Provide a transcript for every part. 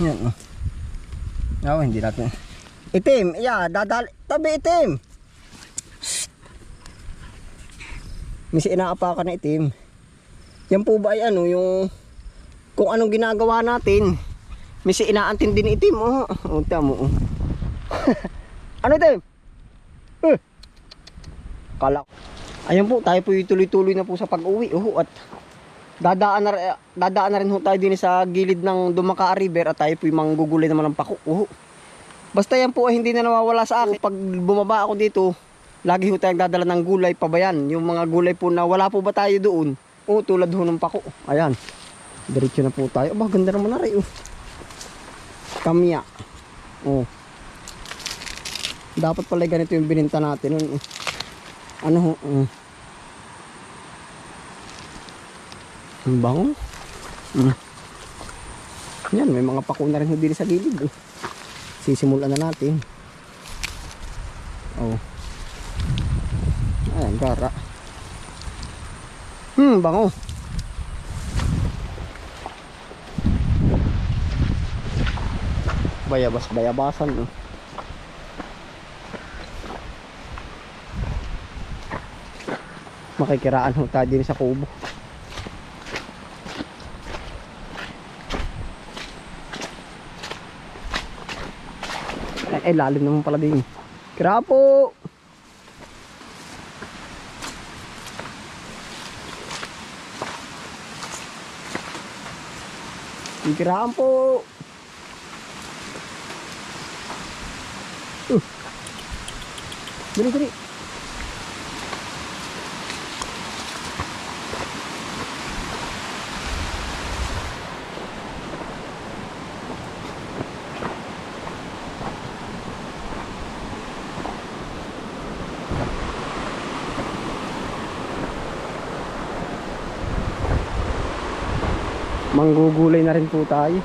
Yan oh. Oh, hindi natin. Itim, yeah, dadali. Tabi itim. Misi inaapakan na itim. Yan po ba ay ano, yung kung anong ginagawa natin. Misi inaantindi ni itim, oh. Oh, tamo, oh. Ano itim? Kala. Ayan po, tayo po tuloy-tuloy na po sa pag-uwi, oh. At dadaan na rin ho tayo din sa gilid ng Dumaka River at tayo po yung manggugulay naman ng pako, oh. Basta yan po ay hindi na nawawala sa akin. Pag bumaba ako dito, lagi ho tayong dadala ng gulay pa ba yan? Yung mga gulay po na wala po ba tayo doon? O tulad ho ng pako. Ayan. Diretso na po tayo. Aba, ganda naman na rin. Oh. Kamya. Oh. Dapat pala ganito yung bininta natin. Oh. Ano ho? Ang bango. Yan, may mga pako na rin ho dito sa gilid. Oh. Sisimulan na natin. Oh. Ayan, gara. Bango. Bayabasan. Oh. Makikiraan ho tayo din sa kubo. Ay, lalim naman pala din. Kira po. Kiraan po. Dali. Manggugulay na rin po tayo.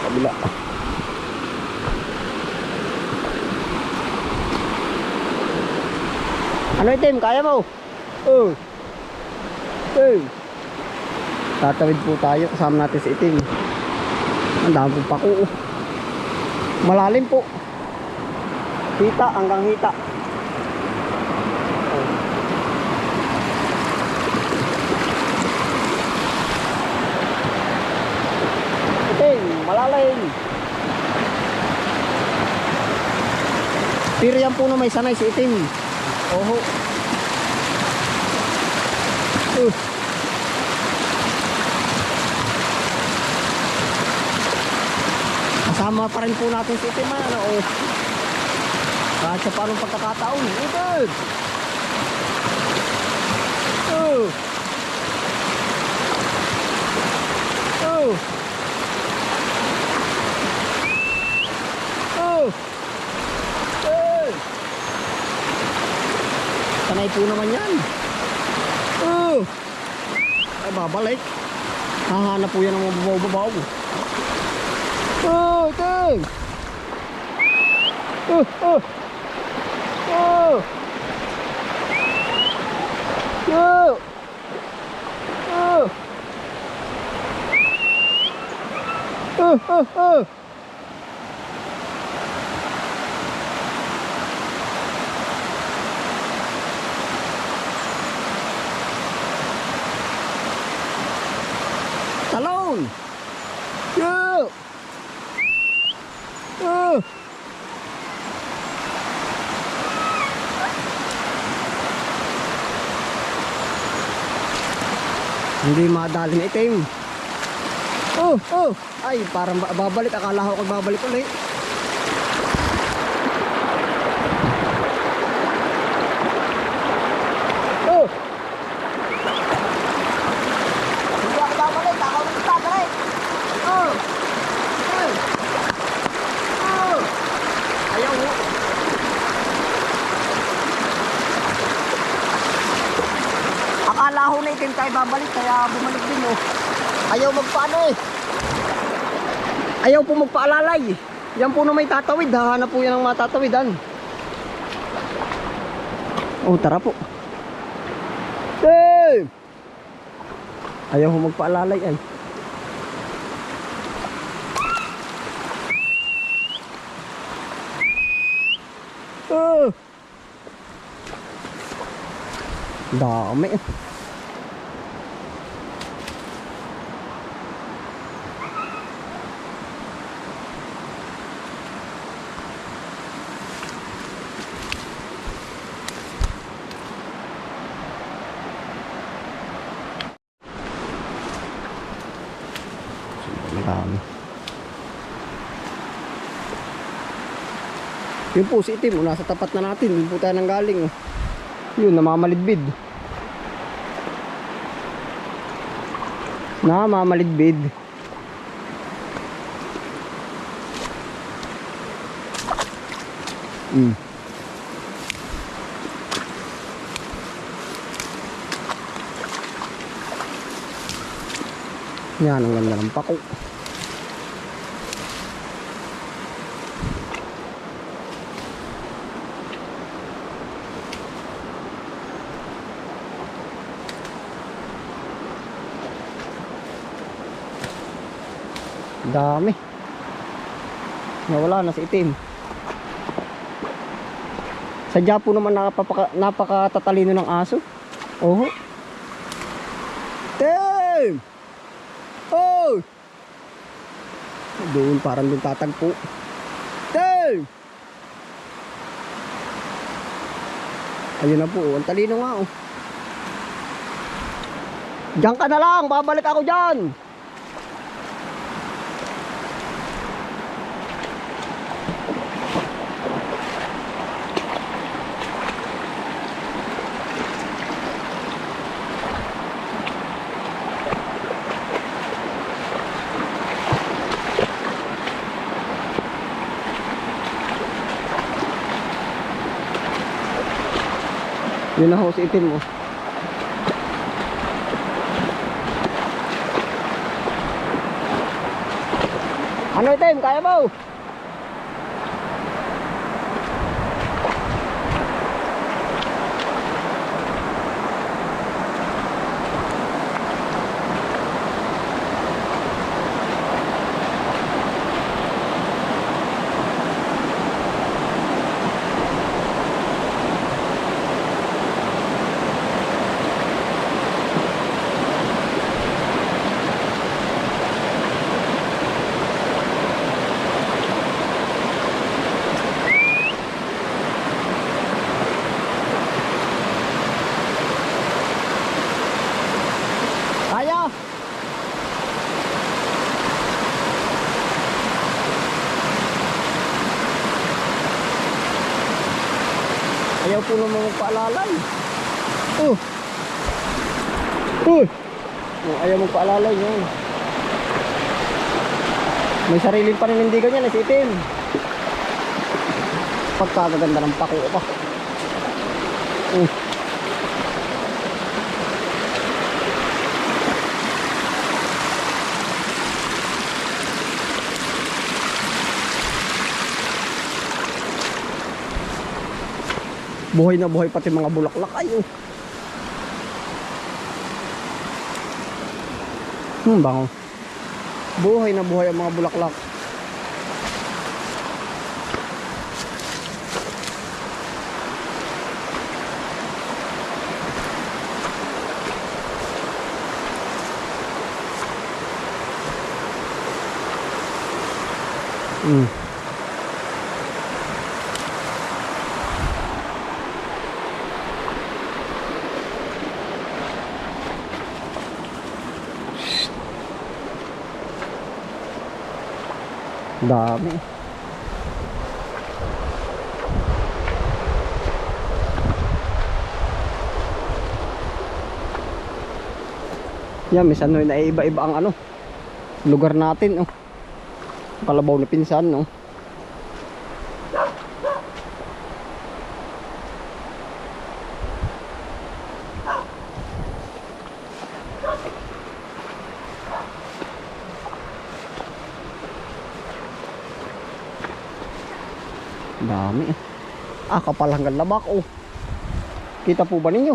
Kabila. Ano itim? Kaya mo? Oh. Hey. Tatawid po tayo. Kasama natin si itim. Ang dami po pako. Malalim po. Hita hanggang hita. Malalim. Pero yan po na may sanay si itim. Oho. Kasama pa rin po natin si itim. Ano, oh. Kahit sa parang pagkakataon. Itim. Oh. Oh. Sanay po naman yan. Ay, babalik. Hahanap po yan ng mga babaw-babaw. Ting! Talon! Hindi madali na itim. Ay, parang babalik. Akala ko babalik ulit. Hindi ako babalik. Ako ulit babalik. Ayaw mo. Akala ko na itim tayo babalik. Kaya bumalik din, oh. Ayaw magpaano, eh. Ayaw po magpaalalay. Yan po na may tatawid. Hahanap po yan ng matatawidan. Oh, tara po. Hey! Ayaw po magpaalalay, ay. Oh. Dami. Dami. Yun po si Itim, nasa tapat na natin. Yun po tayo nang galing. Yun, namamalidbid. Namamalidbid. Yan, ang ganda ng pako. Dami. Nawala na si Itim. Sadya po naman napakatatalino ng aso. Oh. Tim! Oh! Doon parang doon tatagpo. Tim! Ayun na po, ang talino nga oh. Diyan ka na lang, babalik ako dyan. Yun na ho si Itim mo. Ano Itim? Kaya mo? Ayaw po naman magpaalalay. Oh. Ayaw magpaalalay yan. May sariling paninindigan yan, si Itim. Pagkagaganda ng pako pa. Buhay na buhay pati mga bulaklak ay. Bango. Buhay na buhay ang mga bulaklak. Dami. Yan, minsan no, naiiba-iba ang ano lugar natin, oh. Kalabaw na pinsan, no. Dami. Kapal hanggang labak, oh. Kita po ba ninyo?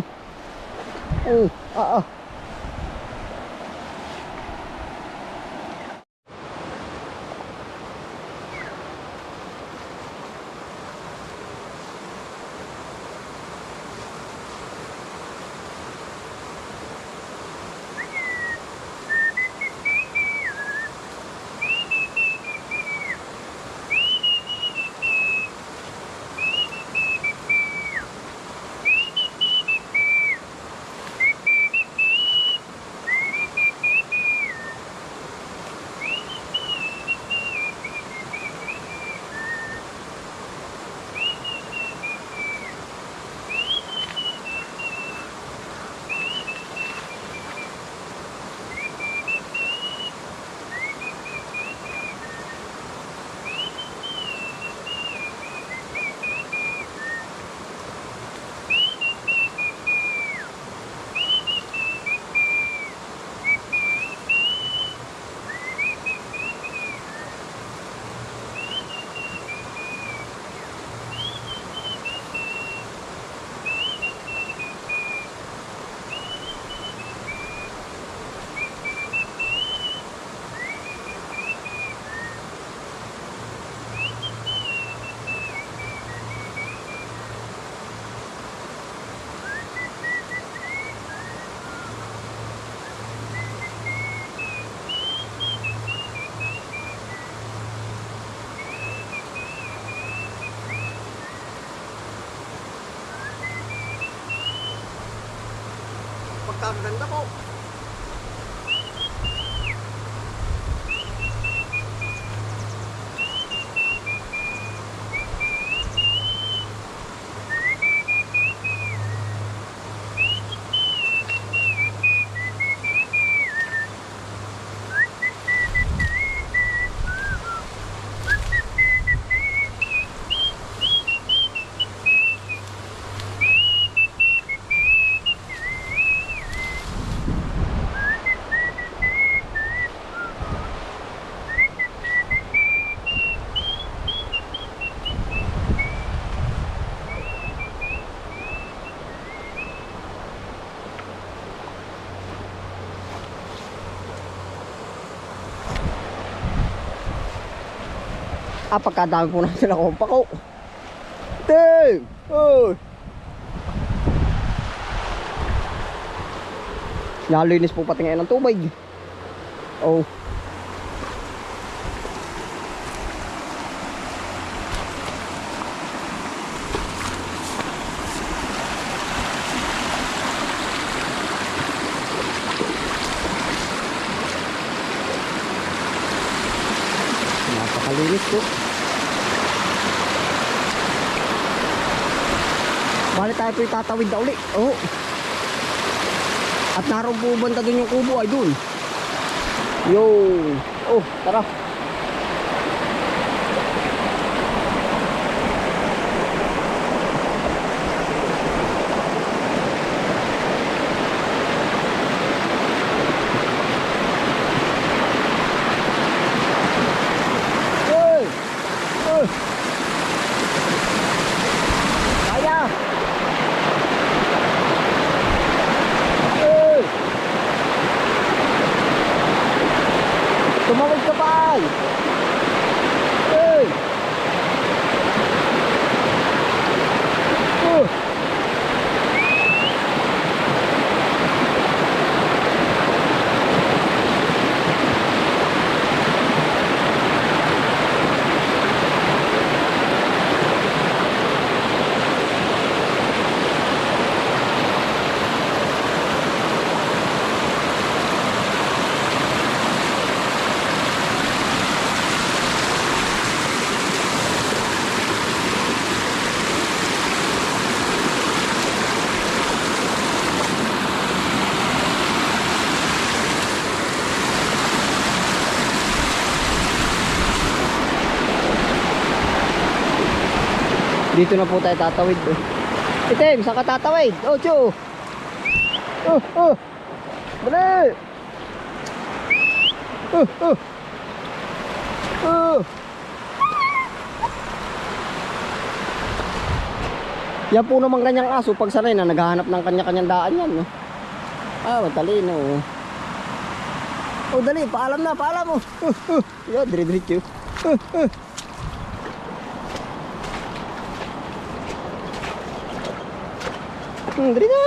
Napakaganda po. Pagkadami po natin ako pako. Ting! Oh! Nalinis po pati ngayon ng tubig. Oh. Napakalinis po. Bali tayo po itatawid na uli. Oh. At naroon po banda dun yung kubo ay dun. Yo. Oh, tara. Hey. Oh. Kaya. Tumawag ka pa ay! Hey! Oh! Dito na po tayo tatawid. Itim, saan ka tatawid? Ocho! Oh! Bali! Oh! Yan po naman ganyang aso pag sanay na naghahanap ng kanya-kanyang daan yan, no? Matalino. Oh, dali, paalam na, paalam mo. Yan, dire-diretso. Dali na.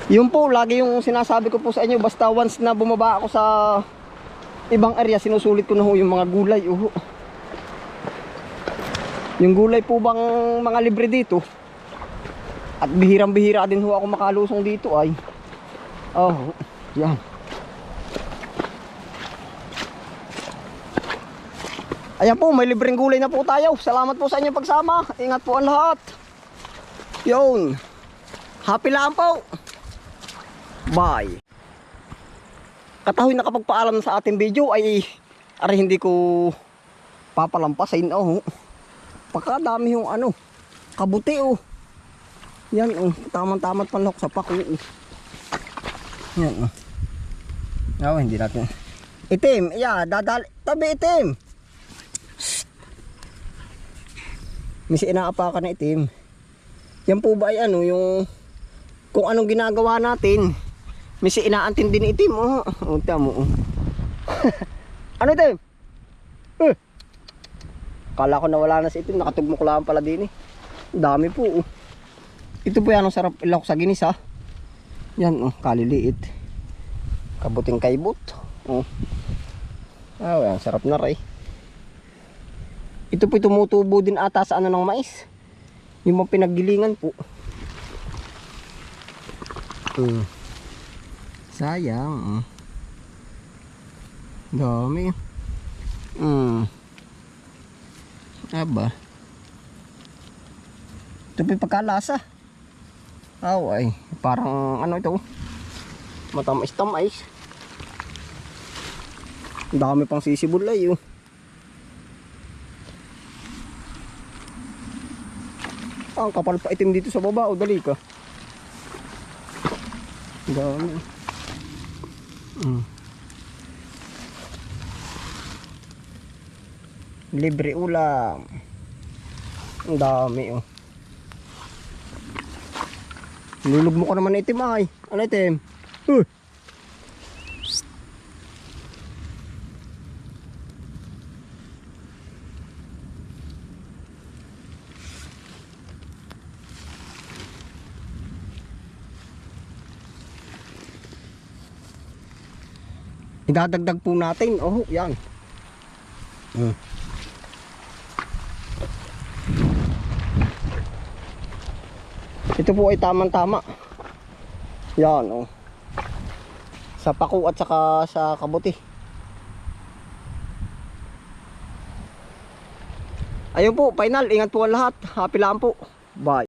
Yun po, lagi yung sinasabi ko po sa inyo, basta once na bumaba ako sa ibang area, sinusulit ko na ho yung mga gulay. Yung gulay po bang mga libre dito, at bihirang-bihira din ho ako makalusong dito ay. Oh, yan. Ayan po, may libreng gulay na po tayo. Salamat po sa inyong pagsama. Ingat po ang lahat. Yun. Happy lang po. Bye. Katahoy na kapag paalam sa ating video ay hindi ko papalampasin. Pagkadami yung kabuti. Yan, tamang-tamat panlok sa pako. Yan. Hindi natin. Itim, tabi itim. Misi inaapakan na itim. Yan po ba ay yung kung anong ginagawa natin. Misi inaantindi ni itim. Tamo. Ano itim? Kala ko nawala na si itim. Nakatugmok lang pala din eh. Dami po. Ito po yan ang sarap ilahok sa ginis ha. Yan kaliliit. Kabuting kaibot. Yan sarap na rin. Ito po tumutubo din ata sa ng mais. Yung mga pinaggilingan po. Sayang. Dami. Aba. Ito pa yung pagkalasa. Ay, parang ano ito. Matamis-tamis. Dami pang sisibulay oh. Ang kapal pa itim dito sa baba. Dali ka. Dami. Libre ulam. Ang dami oh. Nilog mo ko naman na itim ay. Ano itim? Idadagdag po natin. Oh, yan. Ito po ay tamang-tama. Yan, oh. Sa paku at saka sa kabuti. Ayun po, final. Ingat po ang lahat. Happy lang po. Bye.